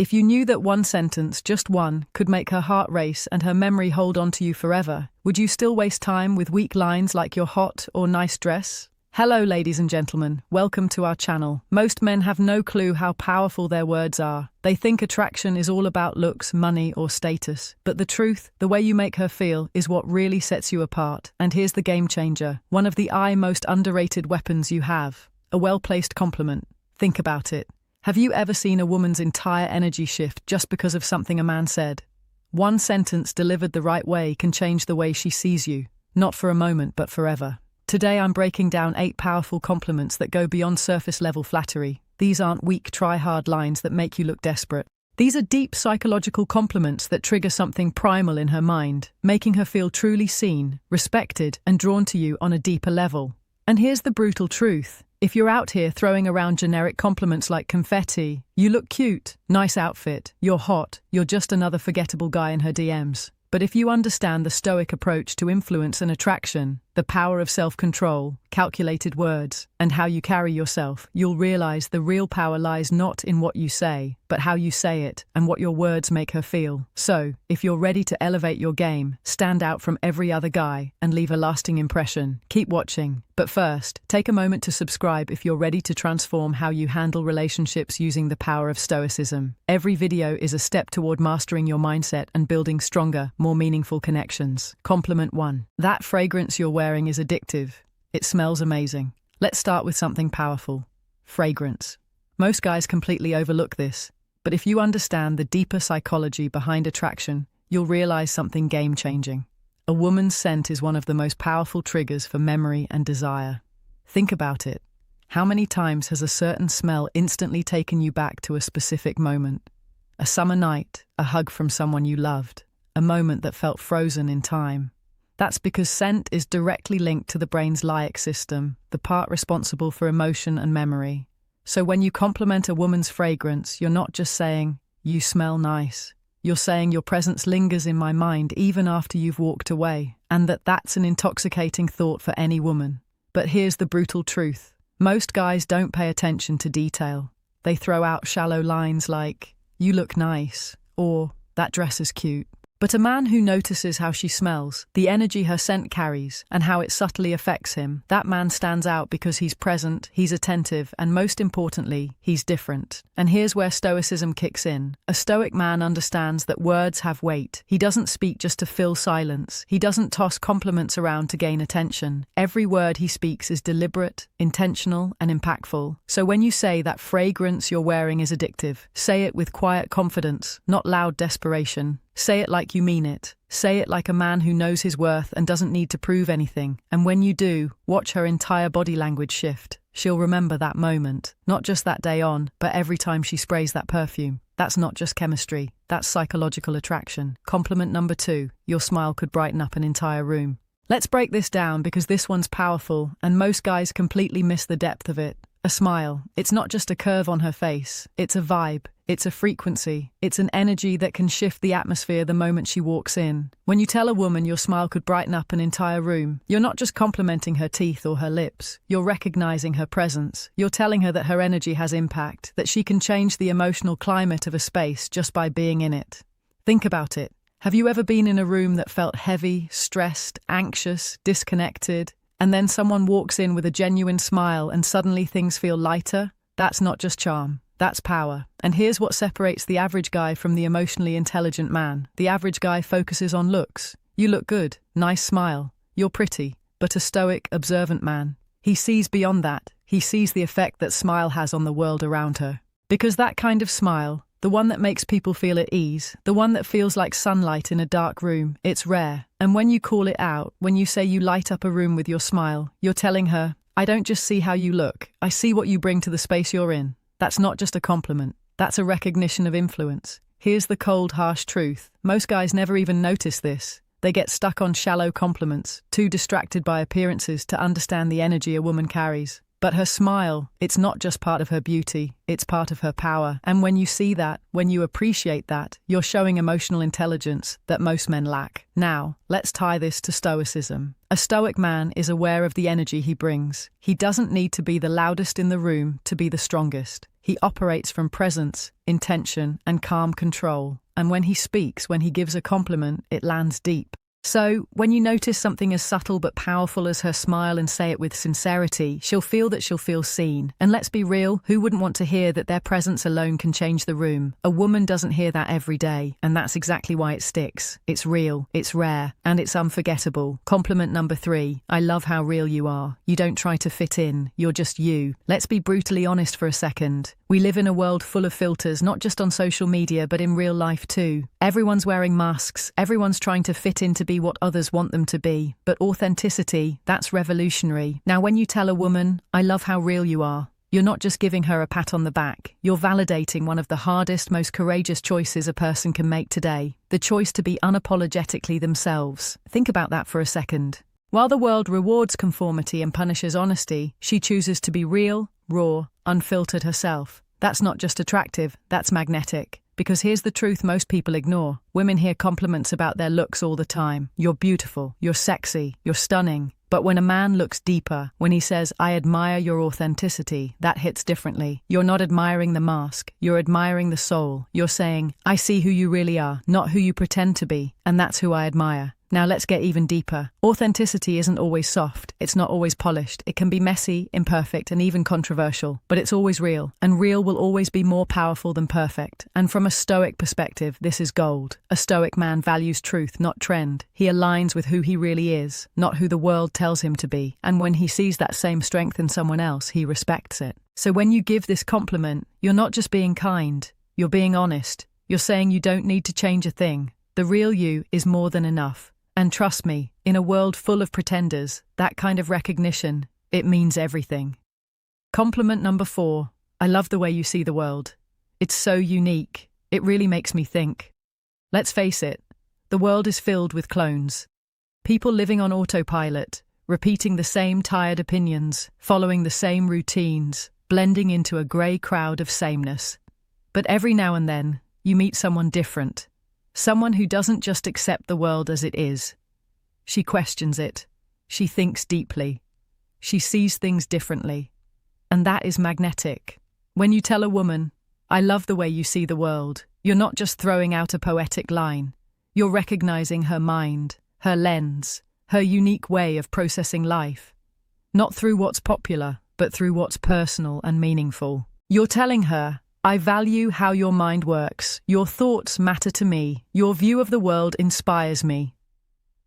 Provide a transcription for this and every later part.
If you knew that one sentence, just one, could make her heart race and her memory hold on to you forever, would you still waste time with weak lines like "you're hot" or "nice dress"? Hello, ladies and gentlemen. Welcome to our channel. Most men have no clue how powerful their words are. They think attraction is all about looks, money, or status. But the truth, the way you make her feel, is what really sets you apart. And here's the game changer. One of the most underrated weapons you have. A well-placed compliment. Think about it. Have you ever seen a woman's entire energy shift just because of something a man said? One sentence delivered the right way can change the way she sees you. Not for a moment, but forever. Today I'm breaking down 8 powerful compliments that go beyond surface-level flattery. These aren't weak, try-hard lines that make you look desperate. These are deep psychological compliments that trigger something primal in her mind, making her feel truly seen, respected, and drawn to you on a deeper level. And here's the brutal truth. If you're out here throwing around generic compliments like confetti, "You look cute," "Nice outfit," "You're hot," you're just another forgettable guy in her DMs. But if you understand the stoic approach to influence and attraction, the power of self-control, calculated words, and how you carry yourself, you'll realize the real power lies not in what you say, but how you say it and what your words make her feel. So, if you're ready to elevate your game, stand out from every other guy, and leave a lasting impression, keep watching. But first, take a moment to subscribe if you're ready to transform how you handle relationships using the power of stoicism. Every video is a step toward mastering your mindset and building stronger, more meaningful connections. Compliment 1. That fragrance you're wearing is addictive. It smells amazing. Let's start with something powerful. Fragrance. Most guys completely overlook this, but if you understand the deeper psychology behind attraction, you'll realize something game-changing. A woman's scent is one of the most powerful triggers for memory and desire. Think about it. How many times has a certain smell instantly taken you back to a specific moment? A summer night, a hug from someone you loved, a moment that felt frozen in time. That's because scent is directly linked to the brain's limbic system, the part responsible for emotion and memory. So when you compliment a woman's fragrance, you're not just saying, "You smell nice." You're saying, "Your presence lingers in my mind even after you've walked away," and that's an intoxicating thought for any woman. But here's the brutal truth. Most guys don't pay attention to detail. They throw out shallow lines like, "You look nice," or "That dress is cute." But a man who notices how she smells, the energy her scent carries, and how it subtly affects him, that man stands out because he's present, he's attentive, and most importantly, he's different. And here's where stoicism kicks in. A stoic man understands that words have weight. He doesn't speak just to fill silence. He doesn't toss compliments around to gain attention. Every word he speaks is deliberate, intentional, and impactful. So when you say that fragrance you're wearing is addictive, say it with quiet confidence, not loud desperation. Say it like you mean it. Say it like a man who knows his worth and doesn't need to prove anything. And when you do, watch her entire body language shift. She'll remember that moment, not just that day on, but every time she sprays that perfume. That's not just chemistry, that's psychological attraction. Compliment number 2, your smile could brighten up an entire room. Let's break this down because this one's powerful, and most guys completely miss the depth of it. A smile. It's not just a curve on her face. It's a vibe. It's a frequency. It's an energy that can shift the atmosphere the moment she walks in. When you tell a woman your smile could brighten up an entire room, you're not just complimenting her teeth or her lips. You're recognizing her presence. You're telling her that her energy has impact, that she can change the emotional climate of a space just by being in it. Think about it. Have you ever been in a room that felt heavy, stressed, anxious, disconnected? And then someone walks in with a genuine smile and suddenly things feel lighter? That's not just charm. That's power. And here's what separates the average guy from the emotionally intelligent man. The average guy focuses on looks. You look good. Nice smile. You're pretty. But a stoic, observant man, he sees beyond that. He sees the effect that smile has on the world around her. Because that kind of smile, the one that makes people feel at ease, the one that feels like sunlight in a dark room, it's rare. And when you call it out, when you say you light up a room with your smile, you're telling her, "I don't just see how you look, I see what you bring to the space you're in." That's not just a compliment. That's a recognition of influence. Here's the cold, harsh truth. Most guys never even notice this. They get stuck on shallow compliments, too distracted by appearances to understand the energy a woman carries. But her smile, it's not just part of her beauty, it's part of her power. And when you see that, when you appreciate that, you're showing emotional intelligence that most men lack. Now, let's tie this to stoicism. A stoic man is aware of the energy he brings. He doesn't need to be the loudest in the room to be the strongest. He operates from presence, intention, and calm control. And when he speaks, when he gives a compliment, it lands deep. So, when you notice something as subtle but powerful as her smile and say it with sincerity, she'll feel seen. And let's be real, who wouldn't want to hear that their presence alone can change the room? A woman doesn't hear that every day, and that's exactly why it sticks. It's real, it's rare, and it's unforgettable. Compliment number 3, I love how real you are. You don't try to fit in, you're just you. Let's be brutally honest for a second. We live in a world full of filters, not just on social media, but in real life too. Everyone's wearing masks, everyone's trying to fit in to be what others want them to be. But authenticity, that's revolutionary. Now, when you tell a woman, I love how real you are, you're not just giving her a pat on the back. You're validating one of the hardest, most courageous choices a person can make today. The choice to be unapologetically themselves. Think about that for a second. While the world rewards conformity and punishes honesty, she chooses to be real, raw, unfiltered herself. That's not just attractive, that's magnetic. Because here's the truth most people ignore. Women hear compliments about their looks all the time. You're beautiful, you're sexy, you're stunning. But when a man looks deeper, when he says, I admire your authenticity, that hits differently. You're not admiring the mask, you're admiring the soul. You're saying, I see who you really are, not who you pretend to be, and that's who I admire. Now let's get even deeper. Authenticity isn't always soft, it's not always polished. It can be messy, imperfect, and even controversial, but it's always real, and real will always be more powerful than perfect. And from a Stoic perspective, this is gold. A Stoic man values truth, not trend. He aligns with who he really is, not who the world tells him to be. And when he sees that same strength in someone else, he respects it. So when you give this compliment, you're not just being kind, you're being honest. You're saying you don't need to change a thing. The real you is more than enough. And trust me, in a world full of pretenders, that kind of recognition, it means everything. Compliment number 4, I love the way you see the world. It's so unique, it really makes me think. Let's face it, the world is filled with clones. People living on autopilot, repeating the same tired opinions, following the same routines, blending into a grey crowd of sameness. But every now and then, you meet someone different. Someone who doesn't just accept the world as it is. She questions it. She thinks deeply. She sees things differently. And that is magnetic. When you tell a woman, I love the way you see the world, you're not just throwing out a poetic line. You're recognizing her mind, her lens, her unique way of processing life. Not through what's popular, but through what's personal and meaningful. You're telling her, I value how your mind works. Your thoughts matter to me. Your view of the world inspires me.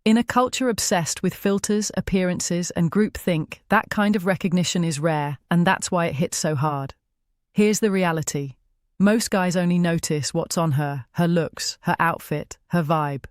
In a culture obsessed with filters, appearances, and groupthink, that kind of recognition is rare, and that's why it hits so hard. Here's the reality. Most guys only notice what's on her, her looks, her outfit, her vibe.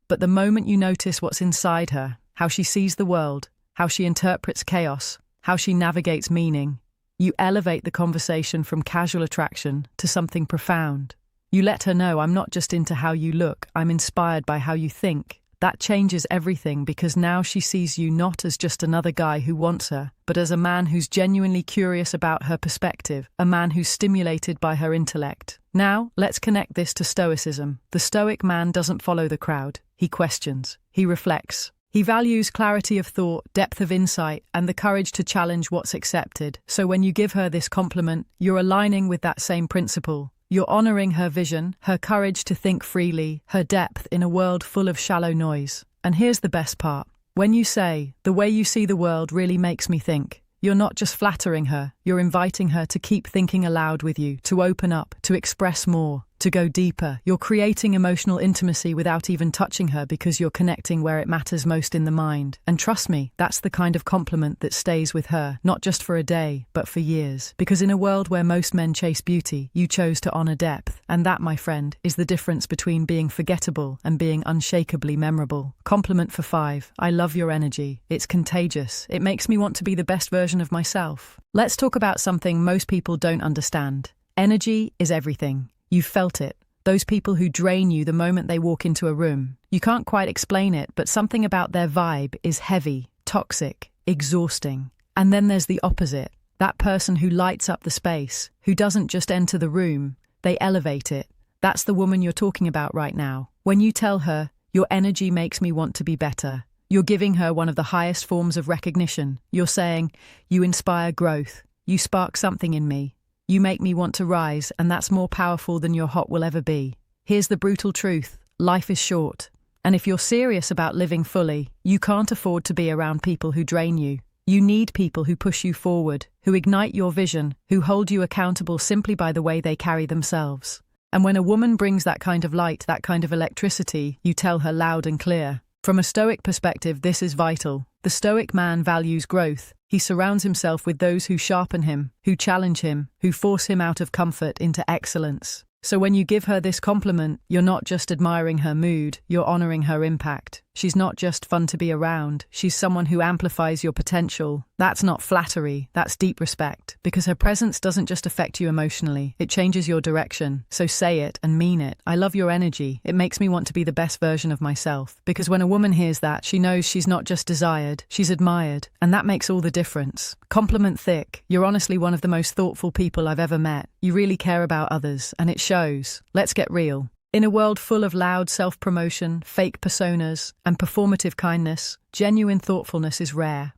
But the moment you notice what's inside her, how she sees the world, how she interprets chaos, how she navigates meaning, you elevate the conversation from casual attraction to something profound. You let her know, I'm not just into how you look, I'm inspired by how you think. That changes everything because now she sees you not as just another guy who wants her, but as a man who's genuinely curious about her perspective, a man who's stimulated by her intellect. Now, let's connect this to Stoicism. The Stoic man doesn't follow the crowd. He questions. He reflects. He values clarity of thought, depth of insight, and the courage to challenge what's accepted. So when you give her this compliment, you're aligning with that same principle. You're honoring her vision, her courage to think freely, her depth in a world full of shallow noise. And here's the best part. When you say, the way you see the world really makes me think, you're not just flattering her, you're inviting her to keep thinking aloud with you, to open up, to express more, to go deeper. You're creating emotional intimacy without even touching her because you're connecting where it matters most in the mind. And trust me, that's the kind of compliment that stays with her, not just for a day, but for years. Because in a world where most men chase beauty, you chose to honor depth. And that, my friend, is the difference between being forgettable and being unshakably memorable. Compliment for 5. I love your energy. It's contagious. It makes me want to be the best version of myself. Let's talk about something most people don't understand. Energy is everything. You've felt it. Those people who drain you the moment they walk into a room. You can't quite explain it, but something about their vibe is heavy, toxic, exhausting. And then there's the opposite. That person who lights up the space, who doesn't just enter the room, they elevate it. That's the woman you're talking about right now. When you tell her, your energy makes me want to be better, you're giving her one of the highest forms of recognition. You're saying, you inspire growth. You spark something in me. You make me want to rise, and that's more powerful than your hot will ever be. Here's the brutal truth. Life is short. And if you're serious about living fully, you can't afford to be around people who drain you. You need people who push you forward, who ignite your vision, who hold you accountable simply by the way they carry themselves. And when a woman brings that kind of light, that kind of electricity, you tell her loud and clear. From a Stoic perspective, this is vital. The Stoic man values growth. He surrounds himself with those who sharpen him, who challenge him, who force him out of comfort into excellence. So when you give her this compliment, you're not just admiring her mood, you're honoring her impact. She's not just fun to be around, she's someone who amplifies your potential. That's not flattery, that's deep respect, because her presence doesn't just affect you emotionally, it changes your direction. So say it and mean it. I love your energy, it makes me want to be the best version of myself. Because when a woman hears that, she knows she's not just desired, she's admired, and that makes all the difference. Compliment thick, you're honestly one of the most thoughtful people I've ever met. You really care about others, and it shows. Let's get real. In a world full of loud self-promotion, fake personas, and performative kindness, genuine thoughtfulness is rare.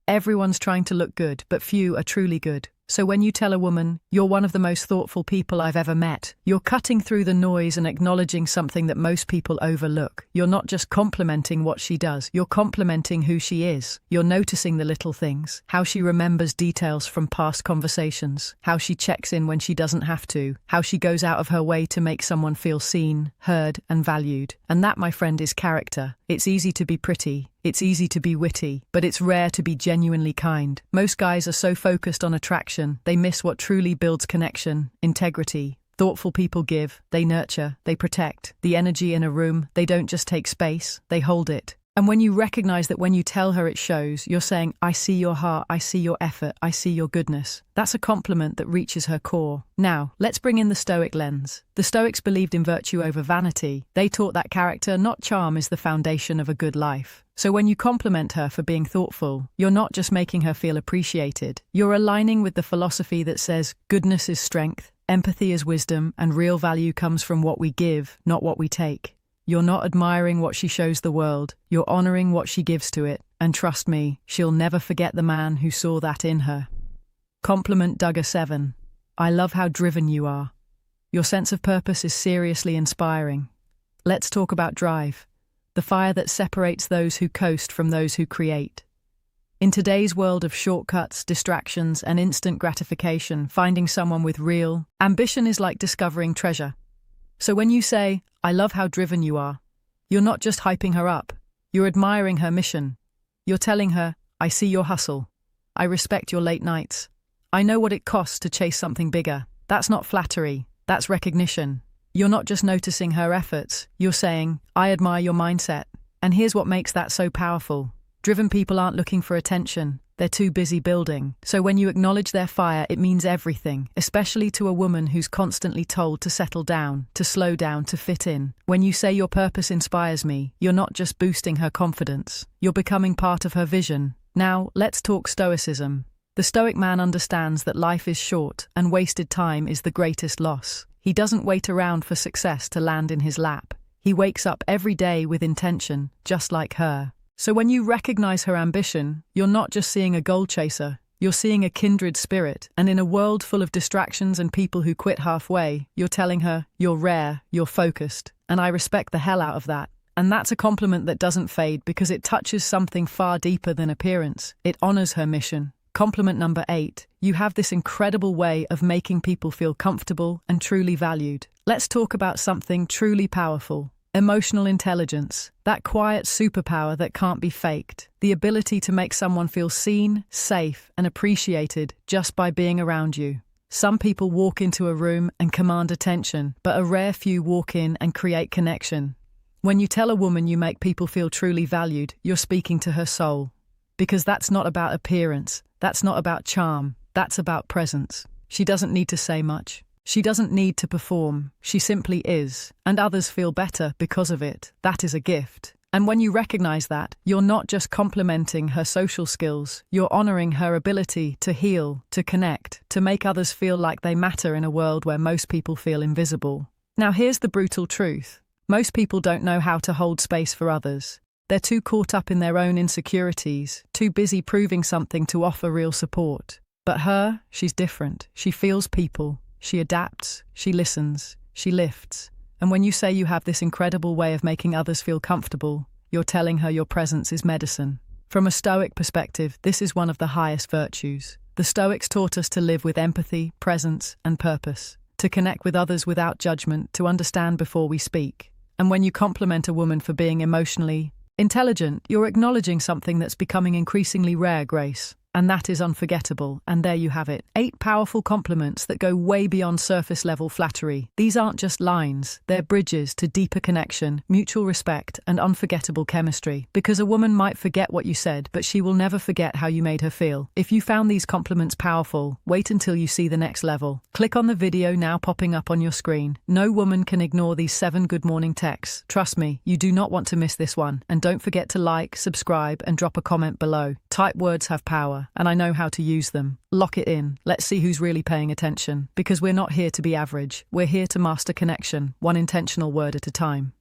Everyone's trying to look good, but few are truly good. So when you tell a woman, you're one of the most thoughtful people I've ever met, you're cutting through the noise and acknowledging something that most people overlook. You're not just complimenting what she does, you're complimenting who she is. You're noticing the little things, how she remembers details from past conversations, how she checks in when she doesn't have to, how she goes out of her way to make someone feel seen, heard, and valued. And that, my friend, is character. It's easy to be pretty. It's easy to be witty, but it's rare to be genuinely kind. Most guys are so focused on attraction, they miss what truly builds connection, integrity. Thoughtful people give, they nurture, they protect. The energy in a room, they don't just take space, they hold it. And when you recognize that when you tell her it shows, you're saying, I see your heart, I see your effort, I see your goodness. That's a compliment that reaches her core. Now, let's bring in the Stoic lens. The Stoics believed in virtue over vanity. They taught that character, not charm, is the foundation of a good life. So when you compliment her for being thoughtful, you're not just making her feel appreciated. You're aligning with the philosophy that says goodness is strength, empathy is wisdom, and real value comes from what we give, not what we take. You're not admiring what she shows the world, you're honoring what she gives to it, and trust me, she'll never forget the man who saw that in her. Compliment Duggar 7. I love how driven you are. Your sense of purpose is seriously inspiring. Let's talk about drive, the fire that separates those who coast from those who create. In today's world of shortcuts, distractions, and instant gratification, finding someone with real ambition is like discovering treasure. So when you say, I love how driven you are, you're not just hyping her up, you're admiring her mission. You're telling her, I see your hustle. I respect your late nights. I know what it costs to chase something bigger. That's not flattery, that's recognition. You're not just noticing her efforts, you're saying, I admire your mindset. And here's what makes that so powerful. Driven people aren't looking for attention. They're too busy building. So when you acknowledge their fire, it means everything, especially to a woman who's constantly told to settle down, to slow down, to fit in. When you say your purpose inspires me, you're not just boosting her confidence. You're becoming part of her vision. Now, let's talk Stoicism. The Stoic man understands that life is short and wasted time is the greatest loss. He doesn't wait around for success to land in his lap. He wakes up every day with intention, just like her. So when you recognize her ambition, you're not just seeing a goal chaser, you're seeing a kindred spirit. And in a world full of distractions and people who quit halfway, you're telling her, you're rare, you're focused. And I respect the hell out of that. And that's a compliment that doesn't fade because it touches something far deeper than appearance. It honors her mission. Compliment number 8. You have this incredible way of making people feel comfortable and truly valued. Let's talk about something truly powerful. Emotional intelligence, that quiet superpower that can't be faked. The ability to make someone feel seen, safe, and appreciated just by being around you. Some people walk into a room and command attention, but a rare few walk in and create connection. When you tell a woman you make people feel truly valued, you're speaking to her soul. Because that's not about appearance, that's not about charm, that's about presence. She doesn't need to say much. She doesn't need to perform, she simply is, and others feel better because of it. That is a gift. And when you recognize that, you're not just complimenting her social skills, you're honoring her ability to heal, to connect, to make others feel like they matter in a world where most people feel invisible. Now here's the brutal truth. Most people don't know how to hold space for others. They're too caught up in their own insecurities, too busy proving something to offer real support. But her, she's different. She feels people. She adapts. She listens. She lifts. And when you say you have this incredible way of making others feel comfortable, you're telling her your presence is medicine. From a Stoic perspective, this is one of the highest virtues. The Stoics taught us to live with empathy, presence, and purpose, to connect with others without judgment, to understand before we speak. And when you compliment a woman for being emotionally intelligent, you're acknowledging something that's becoming increasingly rare, Grace. And that is unforgettable. And there you have it. 8 powerful compliments that go way beyond surface-level flattery. These aren't just lines. They're bridges to deeper connection, mutual respect, and unforgettable chemistry. Because a woman might forget what you said, but she will never forget how you made her feel. If you found these compliments powerful, wait until you see the next level. Click on the video now popping up on your screen. No woman can ignore these 7 good morning texts. Trust me, you do not want to miss this one. And don't forget to like, subscribe, and drop a comment below. Type words have power, and I know how to use them. Lock it in. Let's see who's really paying attention. Because we're not here to be average. We're here to master connection, one intentional word at a time.